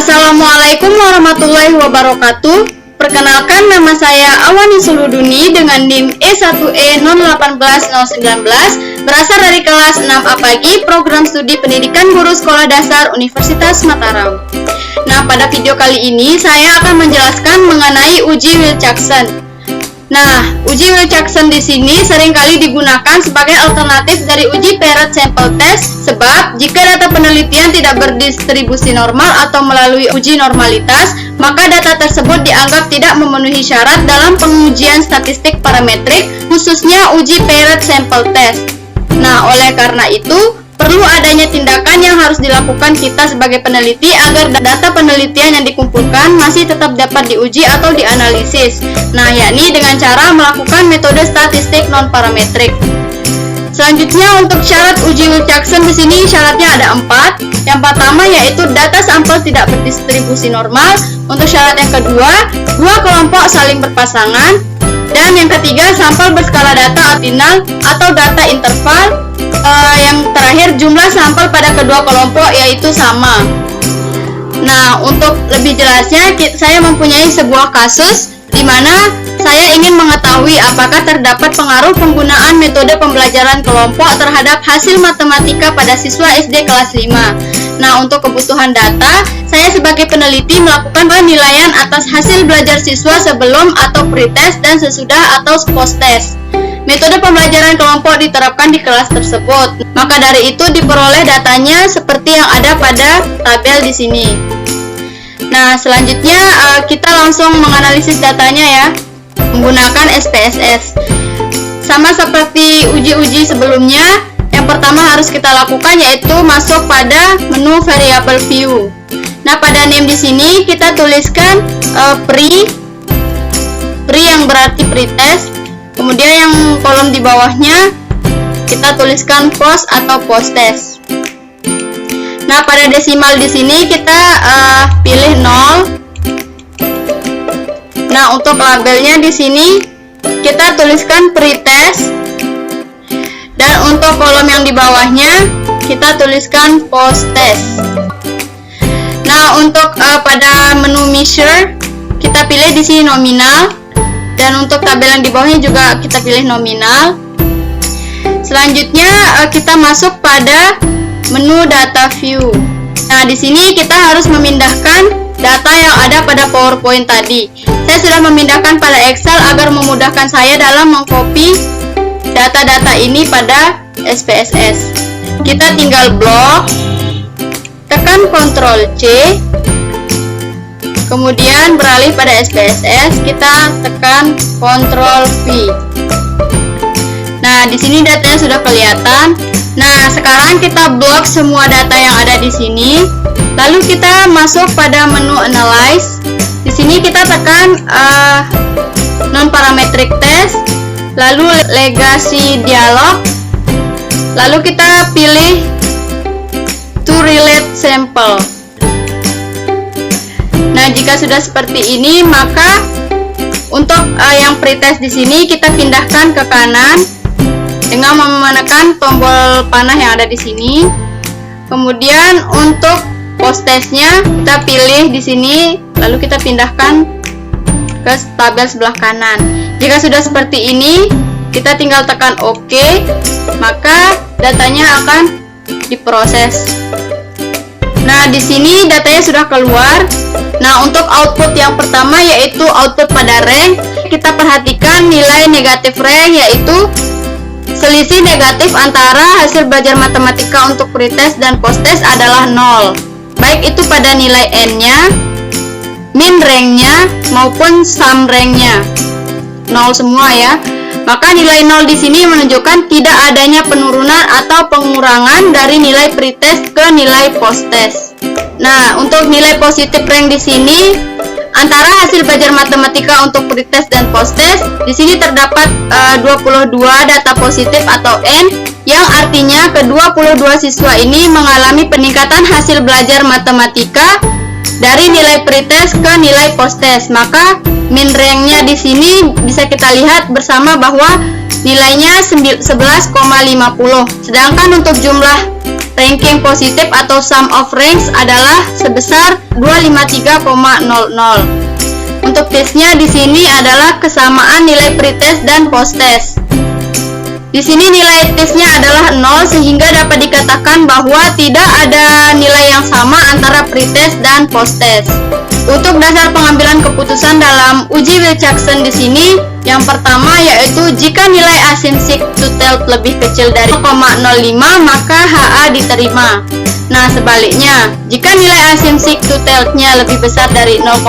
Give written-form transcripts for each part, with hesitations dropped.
Assalamualaikum warahmatullahi wabarakatuh. Perkenalkan, nama saya Awani Suluduni dengan NIM E1E081019, berasal dari kelas 6A Pagi, program studi pendidikan guru sekolah dasar Universitas Mataram. Nah, pada video kali ini saya akan menjelaskan mengenai uji Wilczekson. Nah, uji Wilczekson di sini seringkali digunakan sebagai alternatif dari uji Parrot Sample Test, sebab jika data penelitian tidak berdistribusi normal atau melalui uji normalitas, maka data tersebut dianggap tidak memenuhi syarat dalam pengujian statistik parametrik, khususnya uji Parrot Sample Test. Nah, oleh karena itu, perlu adanya tindakan yang harus dilakukan kita sebagai peneliti agar data penelitian yang dikumpulkan masih tetap dapat diuji atau dianalisis. Nah, yakni dengan cara melakukan metode statistik non-parametrik. Selanjutnya, untuk syarat uji Wilczekson di sini syaratnya ada 4. Yang pertama yaitu data sampel tidak berdistribusi normal. Untuk syarat yang kedua, dua kelompok saling berpasangan. Dan yang ketiga, sampel berskala data ordinal atau data interval. Yang terakhir, jumlah sampel pada kedua kelompok yaitu sama. Nah, untuk lebih jelasnya, saya mempunyai sebuah kasus di mana saya ingin mengetahui apakah terdapat pengaruh penggunaan metode pembelajaran kelompok terhadap hasil matematika pada siswa SD kelas 5. Nah, untuk kebutuhan data, saya sebagai peneliti melakukan penilaian atas hasil belajar siswa sebelum atau pretest dan sesudah atau post-test. Metode pembelajaran kelompok diterapkan di kelas tersebut. Maka dari itu diperoleh datanya seperti yang ada pada tabel di sini. Nah, selanjutnya kita langsung menganalisis datanya ya, menggunakan SPSS. Sama seperti uji-uji sebelumnya, yang pertama harus kita lakukan yaitu masuk pada menu variable view. Nah, pada name di sini kita tuliskan pre yang berarti pretest. Kemudian yang kolom di bawahnya kita tuliskan post atau post-test. Nah, pada desimal di sini kita pilih 0. Nah, untuk labelnya di sini kita tuliskan pretest. Dan untuk kolom yang di bawahnya kita tuliskan post-test. Nah, untuk pada menu measure kita pilih di sini nominal. Dan untuk tabel yang di bawahnya juga kita pilih nominal. Selanjutnya kita masuk pada menu data view. Nah, di sini kita harus memindahkan data yang ada pada PowerPoint tadi. Saya sudah memindahkan pada Excel agar memudahkan saya dalam mengcopy data-data ini pada SPSS. Kita tinggal blok, tekan Ctrl C. Kemudian beralih pada SPSS, kita tekan Ctrl V. Nah, di sini datanya sudah kelihatan. Nah, sekarang kita blok semua data yang ada di sini. Lalu kita masuk pada menu Analyze. Di sini kita tekan non-parametric test, lalu Legacy dialog. Lalu kita pilih To Relate Sample. Nah, jika sudah seperti ini, maka untuk yang pretest di sini kita pindahkan ke kanan dengan menekan tombol panah yang ada di sini. Kemudian untuk post-testnya kita pilih di sini, lalu kita pindahkan ke tabel sebelah kanan. Jika sudah seperti ini, kita tinggal tekan OK, maka datanya akan diproses. Nah, di sini datanya sudah keluar. Nah, untuk output yang pertama yaitu output pada rank, kita perhatikan nilai negatif rank yaitu selisih negatif antara hasil belajar matematika untuk pretest dan posttest adalah 0. Baik itu pada nilai N-nya, min rank-nya maupun sum rank-nya. 0 semua ya. Maka nilai 0 di sini menunjukkan tidak adanya penurunan atau pengurangan dari nilai pretest ke nilai posttest. Nah, untuk nilai positif rank di sini antara hasil belajar matematika untuk pretest dan posttest, di sini terdapat 22 data positif atau N, yang artinya ke-22 siswa ini mengalami peningkatan hasil belajar matematika dari nilai pretest ke nilai posttest. Maka min rank-nya di sini bisa kita lihat bersama bahwa nilainya 11,50. Sedangkan untuk jumlah ranking positif atau sum of ranks adalah sebesar 253,00. Untuk tesnya di sini adalah kesamaan nilai pretest dan posttest. Di sini nilai tesnya adalah 0 sehingga dapat dikatakan bahwa tidak ada nilai yang sama antara pretest dan posttest. Untuk dasar pengambilan keputusan dalam uji Wilczekson di sini, yang pertama yaitu jika nilai asymptotic two-tailed lebih kecil dari 0,05 maka HA diterima. Nah sebaliknya, jika nilai asymptotic two-tailednya lebih besar dari 0,05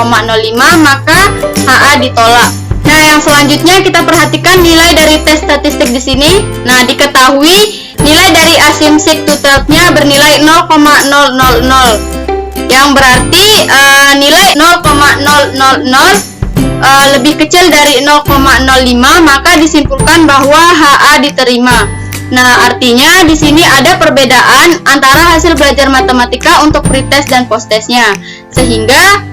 maka HA ditolak. Nah, yang selanjutnya kita perhatikan nilai dari tes statistik di sini. Nah, diketahui nilai dari asymptotic two-tailednya bernilai 0,000, yang berarti nilai 0,000 lebih kecil dari 0,05, maka disimpulkan bahwa HA diterima. Nah, artinya di sini ada perbedaan antara hasil belajar matematika untuk pretest dan posttestnya, sehingga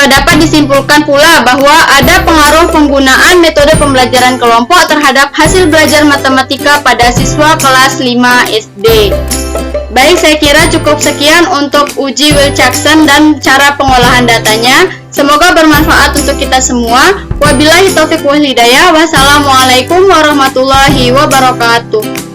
dapat disimpulkan pula bahwa ada pengaruh penggunaan metode pembelajaran kelompok terhadap hasil belajar matematika pada siswa kelas 5 SD. Baik, saya kira cukup sekian untuk uji Wilczekson dan cara pengolahan datanya. Semoga bermanfaat untuk kita semua. Wabillahi taufiq wal hidayah. Wassalamualaikum warahmatullahi wabarakatuh.